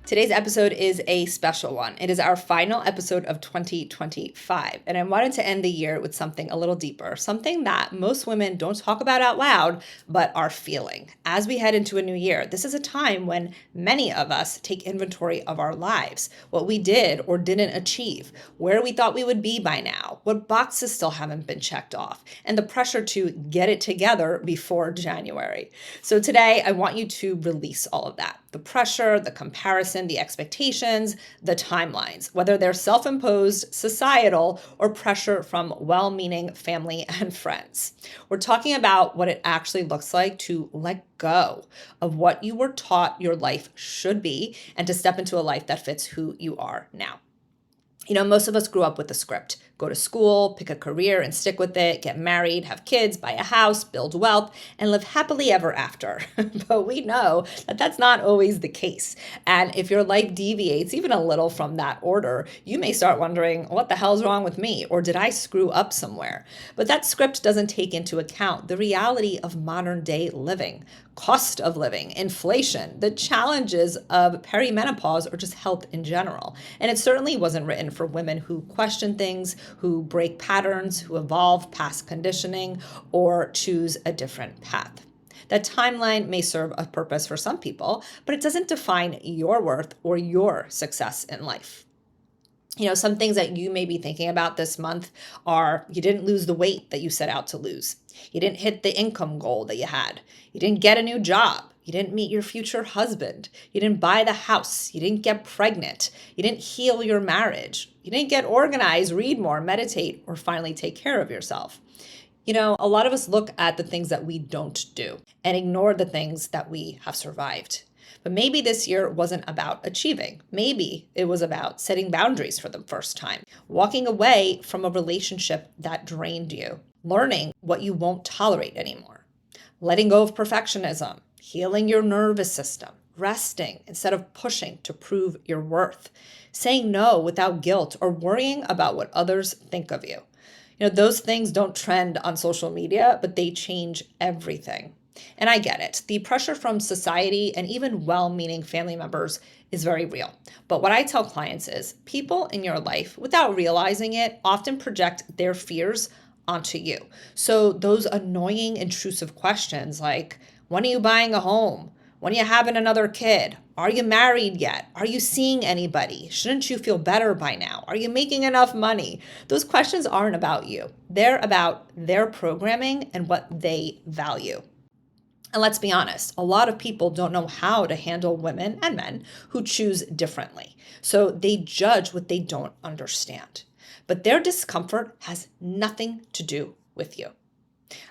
Today's episode is a special one. It is our final episode of 2025, and I wanted to end the year with something a little deeper, something that most women don't talk about out loud, but are feeling. As we head into a new year, this is a time when many of us take inventory of our lives, what we did or didn't achieve, where we thought we would be by now, what boxes still haven't been checked off, and the pressure to get it together before January. So today, I want you to release all of that. The pressure, the comparison, the expectations, the timelines, whether they're self-imposed, societal, or pressure from well-meaning family and friends. We're talking about what it actually looks like to let go of what you were taught your life should be and to step into a life that fits who you are now. Most of us grew up with a script. Go to school, pick a career and stick with it, get married, have kids, buy a house, build wealth, and live happily ever after. But we know that that's not always the case. And if your life deviates even a little from that order, you may start wondering, what the hell's wrong with me? Or did I screw up somewhere? But that script doesn't take into account the reality of modern day living, cost of living, inflation, the challenges of perimenopause, or just health in general. And it certainly wasn't written for women who question things, who break patterns, who evolve past conditioning, or choose a different path. That timeline may serve a purpose for some people, but it doesn't define your worth or your success in life. Some things that you may be thinking about this month are you didn't lose the weight that you set out to lose. You didn't hit the income goal that you had. You didn't get a new job. You didn't meet your future husband. You didn't buy the house. You didn't get pregnant. You didn't heal your marriage. You didn't get organized, read more, meditate, or finally take care of yourself. A lot of us look at the things that we don't do and ignore the things that we have survived. But maybe this year wasn't about achieving. Maybe it was about setting boundaries for the first time, walking away from a relationship that drained you, learning what you won't tolerate anymore, letting go of perfectionism, healing your nervous system, resting instead of pushing to prove your worth, saying no without guilt or worrying about what others think of you. Those things don't trend on social media, but they change everything. And I get it. The pressure from society and even well-meaning family members is very real. But what I tell clients is people in your life, without realizing it, often project their fears onto you. So those annoying, intrusive questions like, when are you buying a home? When are you having another kid? Are you married yet? Are you seeing anybody? Shouldn't you feel better by now? Are you making enough money? Those questions aren't about you. They're about their programming and what they value. And let's be honest, a lot of people don't know how to handle women and men who choose differently. So they judge what they don't understand. But their discomfort has nothing to do with you.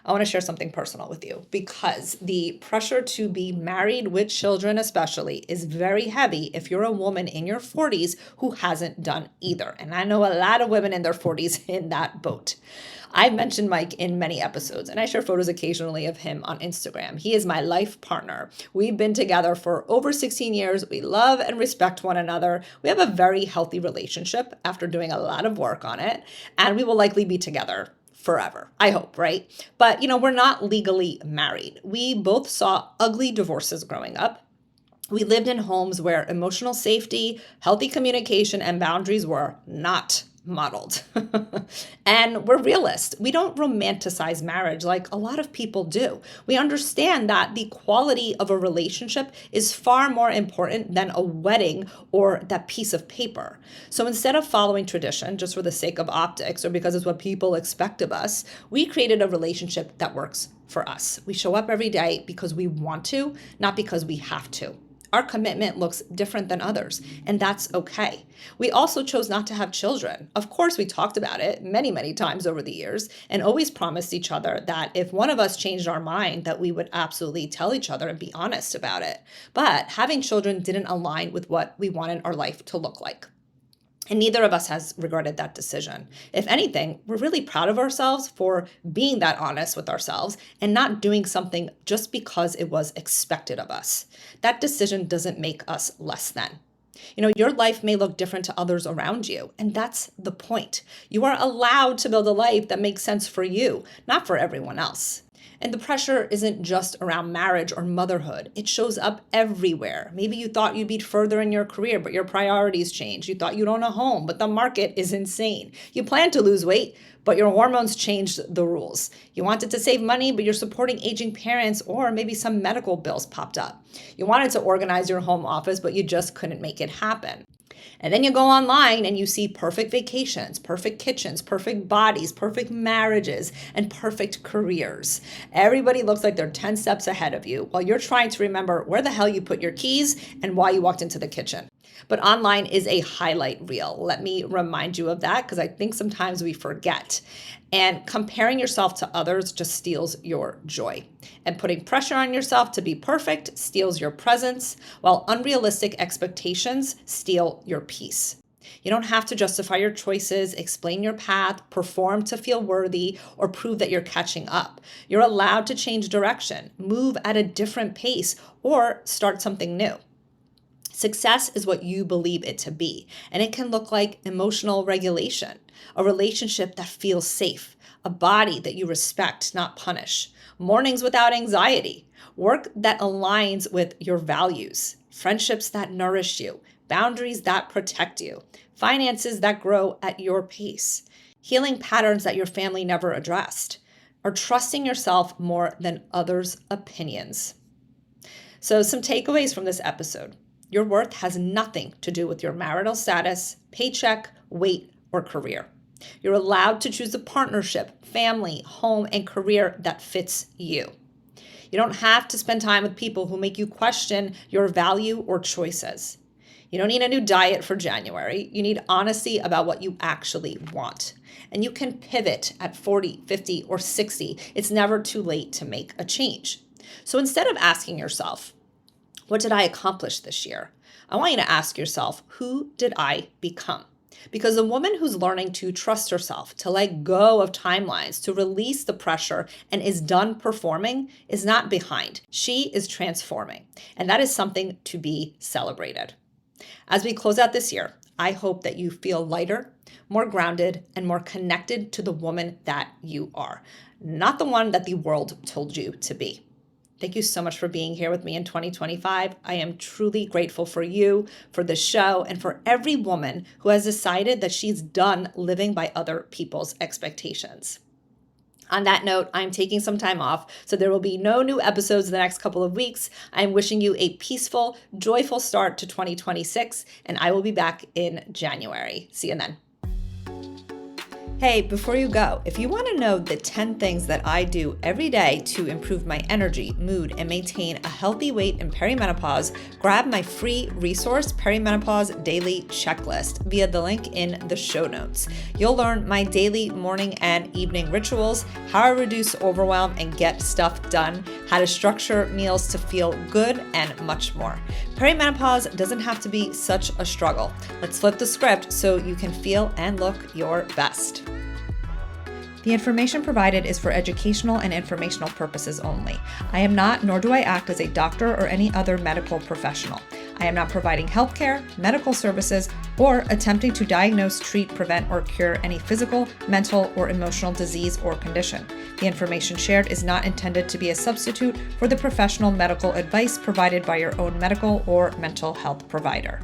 I want to share something personal with you because the pressure to be married with children especially is very heavy if you're a woman in your 40s who hasn't done either. And I know a lot of women in their 40s in that boat. I've mentioned Mike in many episodes, and I share photos occasionally of him on Instagram. He is my life partner. We've been together for over 16 years. We love and respect one another. We have a very healthy relationship after doing a lot of work on it, and we will likely be together forever. I hope, right? But, we're not legally married. We both saw ugly divorces growing up. We lived in homes where emotional safety, healthy communication, and boundaries were not modeled. And we're realists. We don't romanticize marriage like a lot of people do. We understand that the quality of a relationship is far more important than a wedding or that piece of paper. So instead of following tradition just for the sake of optics or because it's what people expect of us, we created a relationship that works for us. We show up every day because we want to, not because we have to. Our commitment looks different than others, and that's okay. We also chose not to have children. Of course, we talked about it many, many times over the years and always promised each other that if one of us changed our mind, that we would absolutely tell each other and be honest about it. But having children didn't align with what we wanted our life to look like. And neither of us has regretted that decision. If anything, we're really proud of ourselves for being that honest with ourselves and not doing something just because it was expected of us. That decision doesn't make us less than. Your life may look different to others around you, and that's the point. You are allowed to build a life that makes sense for you, not for everyone else. And the pressure isn't just around marriage or motherhood. It shows up everywhere. Maybe you thought you'd be further in your career, but your priorities changed. You thought you'd own a home, but the market is insane. You plan to lose weight, but your hormones changed the rules. You wanted to save money, but you're supporting aging parents, or maybe some medical bills popped up. You wanted to organize your home office, but you just couldn't make it happen. And then you go online and you see perfect vacations, perfect kitchens, perfect bodies, perfect marriages, and perfect careers. Everybody looks like they're 10 steps ahead of you while you're trying to remember where the hell you put your keys and why you walked into the kitchen. But online is a highlight reel. Let me remind you of that because I think sometimes we forget. And comparing yourself to others just steals your joy. And putting pressure on yourself to be perfect steals your presence, while unrealistic expectations steal your peace. You don't have to justify your choices, explain your path, perform to feel worthy, or prove that you're catching up. You're allowed to change direction, move at a different pace, or start something new. Success is what you believe it to be, and it can look like emotional regulation, a relationship that feels safe, a body that you respect, not punish, mornings without anxiety, work that aligns with your values, friendships that nourish you, boundaries that protect you, finances that grow at your pace, healing patterns that your family never addressed, or trusting yourself more than others' opinions. So some takeaways from this episode. Your worth has nothing to do with your marital status, paycheck, weight, or career. You're allowed to choose a partnership, family, home, and career that fits you. You don't have to spend time with people who make you question your value or choices. You don't need a new diet for January. You need honesty about what you actually want. And you can pivot at 40, 50, or 60. It's never too late to make a change. So instead of asking yourself, what did I accomplish this year? I want you to ask yourself, who did I become? Because a woman who's learning to trust herself, to let go of timelines, to release the pressure, and is done performing is not behind. She is transforming. And that is something to be celebrated. As we close out this year, I hope that you feel lighter, more grounded, and more connected to the woman that you are, not the one that the world told you to be. Thank you so much for being here with me in 2025. I am truly grateful for you, for the show, and for every woman who has decided that she's done living by other people's expectations. On that note, I'm taking some time off, so there will be no new episodes in the next couple of weeks. I'm wishing you a peaceful, joyful start to 2026, and I will be back in January. See you then. Hey, before you go, if you want to know the 10 things that I do every day to improve my energy, mood, and maintain a healthy weight in perimenopause, grab my free resource, Perimenopause Daily Checklist, via the link in the show notes. You'll learn my daily morning and evening rituals, how I reduce overwhelm and get stuff done, how to structure meals to feel good, and much more. Perimenopause doesn't have to be such a struggle. Let's flip the script so you can feel and look your best. The information provided is for educational and informational purposes only. I am not, nor do I act as a doctor or any other medical professional. I am not providing healthcare, medical services, or attempting to diagnose, treat, prevent, or cure any physical, mental, or emotional disease or condition. The information shared is not intended to be a substitute for the professional medical advice provided by your own medical or mental health provider.